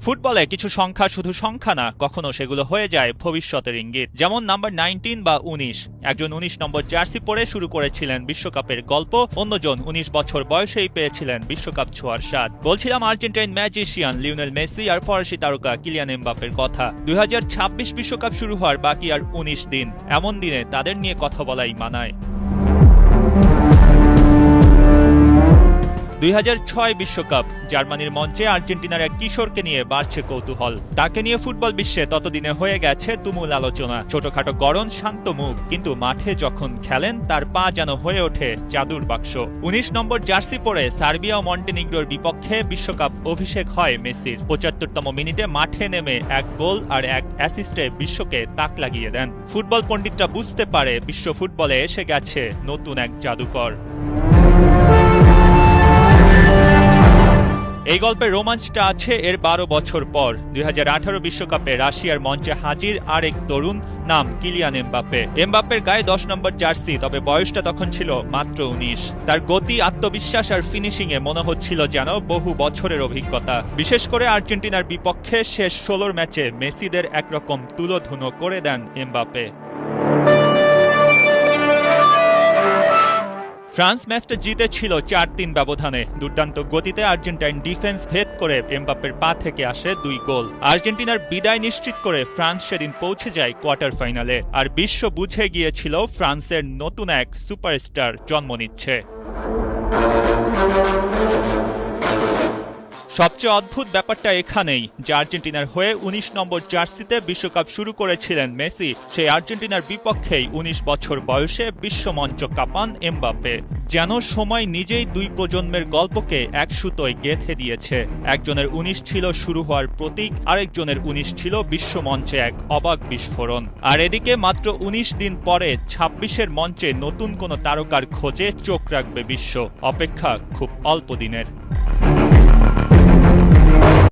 ফুটবলে কিছু সংখ্যা শুধু সংখ্যা না, কখনো সেগুলো হয়ে যায় ভবিষ্যতের ইঙ্গিত। যেমন নাম্বার 19 বা 19। একজন 19 নম্বর জার্সি পরে শুরু করেছিলেন বিশ্বকাপের গল্প, অন্যজন 19 বছর বয়সেই পেয়েছিলেন বিশ্বকাপ ছোঁয়ার স্বাদ। বলছিলাম আর্জেন্টাইন ম্যাজিশিয়ান লিওনেল মেসি আর ফরাসি তারকা কিলিয়ান এমবাপ্পের কথা। 2026 বিশ্বকাপ শুরু হওয়ার বাকি আর 19 দিন। এমন দিনে তাদের নিয়ে কথা বলাই মানায়। 2006 বিশ্বকাপ জার্মানির মঞ্চে আর্জেন্টিনার এক কিশোরকে নিয়ে বাড়ছে কৌতূহল। তাকে নিয়ে ফুটবল বিশ্বে ততদিনে হয়ে গেছে তুমুল আলোচনা। ছোটখাটো গড়ন, শান্ত মুখ, কিন্তু মাঠে যখন খেলেন তার পা যেন হয়ে ওঠে জাদুর বাক্স। 19 নম্বর জার্সি পরে সার্বিয়া ও মন্টেনিগ্রোর বিপক্ষে বিশ্বকাপ অভিষেক হয় মেসির। 75তম মিনিটে মাঠে নেমে এক গোল আর এক অ্যাসিস্টে বিশ্বকে তাক লাগিয়ে দেন। ফুটবল পণ্ডিতরা বুঝতে পারে বিশ্ব ফুটবলে এসে গেছে নতুন এক জাদুকর। এই গল্পের রোমাঞ্চটা আছে এর 12 বছর পর। 2018 বিশ্বকাপে রাশিয়ার মঞ্চে হাজির আরেক তরুণ, নাম কিলিয়ান এমবাপ্পে। এমবাপ্পের গায়ে 10 নম্বর জার্সি, তবে বয়সটা তখন ছিল মাত্র 19। তার গতি, আত্মবিশ্বাস আর ফিনিশিংয়ে মনে হচ্ছিল যেন বহু বছরের অভিজ্ঞতা। বিশেষ করে আর্জেন্টিনার বিপক্ষে শেষ 16 ম্যাচে মেসিদের একরকম তুলোধুনো করে দেন এমবাপ্পে। ফ্রান্স ম্যাচটা জিতেছিল 4-3 ব্যবধানে। দুর্দান্ত গতিতে আর্জেন্টাইন ডিফেন্স ভেদ করে এমবাপ্পের পা থেকে আসে 2 গোল। আর্জেন্টিনার বিদায় নিশ্চিত করে ফ্রান্স সেদিন পৌঁছে যায় কোয়ার্টার ফাইনালে। আর বিশ্ব বুঝে গিয়েছিল ফ্রান্সের নতুন এক সুপারস্টার জন্ম নিচ্ছে। সবচেয়ে অদ্ভুত ব্যাপারটা এখানেই যে আর্জেন্টিনার হয়ে 19 নম্বর জার্সিতে বিশ্বকাপ শুরু করেছিলেন মেসি, সেই আর্জেন্টিনার বিপক্ষেই 19 বছর বয়সে বিশ্বমঞ্চ কাঁপান এমবাপ্পে। যেন সময় নিজেই দুই প্রজন্মের গল্পকে এক সুতোয় গেঁথে দিয়েছে। একজনের 19 ছিল শুরু হওয়ার প্রতীক, আরেকজনের 19 ছিল বিশ্বমঞ্চে এক অবাক বিস্ফোরণ। আর এদিকে মাত্র 19 দিন পরে 26-এর মঞ্চে নতুন কোনো তারকার খোঁজে চোখ রাখবে বিশ্ব। অপেক্ষা খুব অল্প দিনের।